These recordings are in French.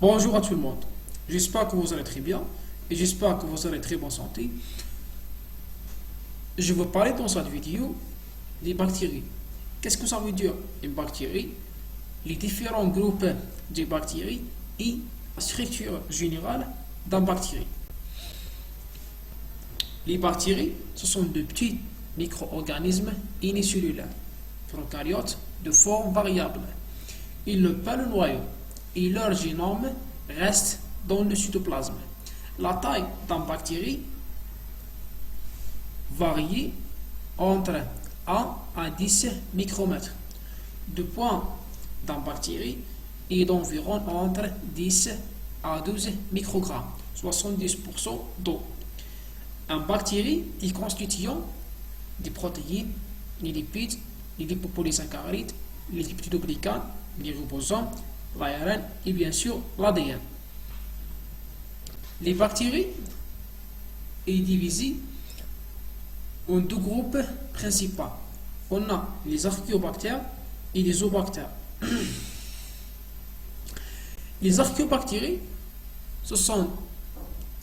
Bonjour à tout le monde, j'espère que vous allez très bien et j'espère que vous allez très bonne santé. Je vais parler dans cette vidéo des bactéries. Qu'est-ce que ça veut dire une bactérie? Les différents groupes de bactéries et la structure générale d'une bactérie. Les bactéries, ce sont de petits micro-organismes unicellulaires, prokaryotes de forme variable. Ils n'ont pas le noyau et leur génome reste dans le cytoplasme. La taille d'une bactérie varie entre 1 à 10 micromètres. Le poids d'une bactérie est d'environ entre 10 à 12 microgrammes, 70% d'eau. Une bactérie est constituée des protéines, les lipides, les lipopolysaccharides, les lipidoglycanes, les ribosomes, l'ARN et bien sûr l'ADN. Les bactéries sont divisées en deux groupes principaux. On a les archéobactères et les zoobactères. Les archéobactéries, ce sont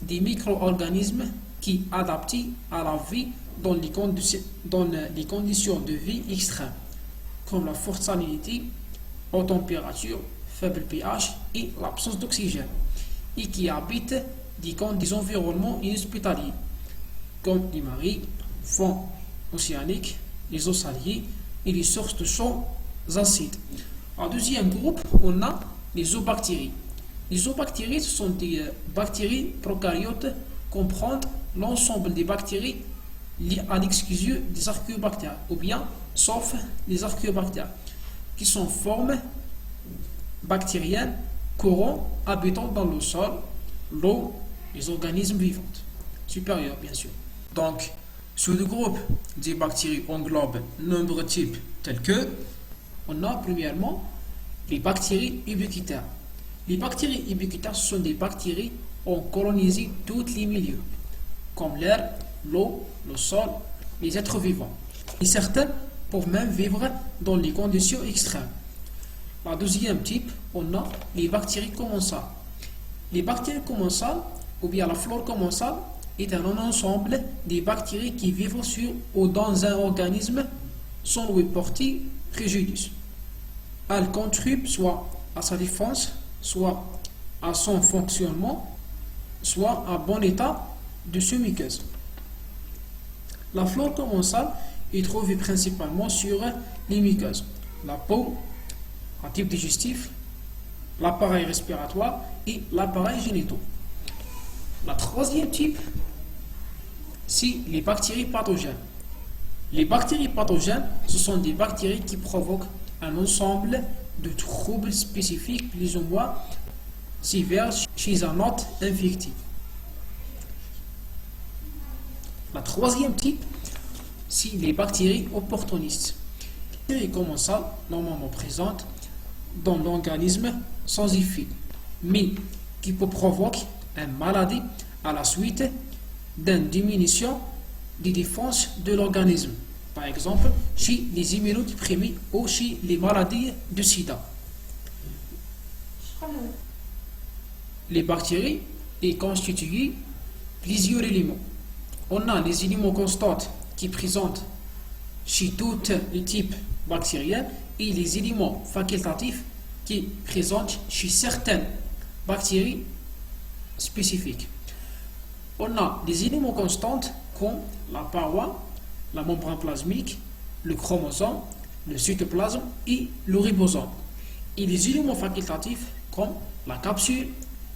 des micro-organismes qui adaptent à la vie dans les conditions de vie extrêmes, comme la forte salinité, haute température, faible pH et l'absence d'oxygène, et qui habitent des environnements inhospitaliers, comme les marais, fonds océaniques, les eaux salées et les sources de champs acides. En deuxième groupe, on a les zoobactéries. Les zoobactéries, ce sont des bactéries prokaryotes comprennent l'ensemble des bactéries liées à l'exclusion des archéobactères, ou bien sauf les archéobactères, qui sont formes bactériennes courantes habitant dans le sol, l'eau, les organismes vivants, supérieurs bien sûr. Donc, sous le groupe des bactéries englobe nombreux types tels que, on a premièrement les bactéries ubiquitaires. Les bactéries ubiquitaires sont des bactéries qui ont colonisé tous les milieux, comme l'air, l'eau, le sol, les êtres vivants. Et certains peuvent même vivre dans les conditions extrêmes. La deuxième type, on a les bactéries commensales. Les bactéries commensales, ou bien la flore commensale, est un ensemble des bactéries qui vivent sur ou dans un organisme sans lui porter préjudice. Elles contribuent soit à sa défense, soit à son fonctionnement, soit à bon état de ses muqueuses. La flore commensale est trouvée principalement sur les muqueuses, la peau, un type digestif, l'appareil respiratoire et l'appareil génital. La troisième type, c'est les bactéries pathogènes. Les bactéries pathogènes, ce sont des bactéries qui provoquent un ensemble de troubles spécifiques plus ou moins sévères chez un hôte infecté. La troisième type, c'est les bactéries opportunistes. Les bactéries commensales, normalement présentes dans l'organisme sans effet, mais qui peut provoquer une maladie à la suite d'une diminution des défenses de l'organisme, par exemple chez les immunodéprimés ou chez les maladies de sida. Les bactéries sont constituées de plusieurs éléments. On a les éléments constants qui présentent chez tous les types bactériens et les éléments facultatifs qui présentent chez certaines bactéries spécifiques. On a des éléments constants comme la paroi, la membrane plasmique, le chromosome, le cytoplasme et le ribosome. Et les éléments facultatifs comme la capsule,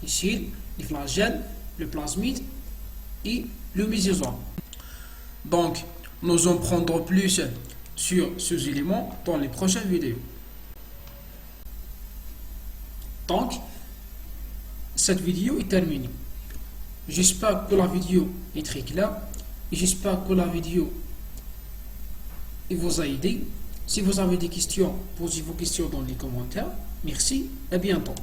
les cils, les flagelles, le plasmide et le mésosome. Donc, nous en prendrons plus sur ces éléments dans les prochaines vidéos. Donc, cette vidéo est terminée. J'espère que la vidéo est très claire et j'espère que la vidéo vous a aidé. Si vous avez des questions, posez vos questions dans les commentaires. Merci et à bientôt.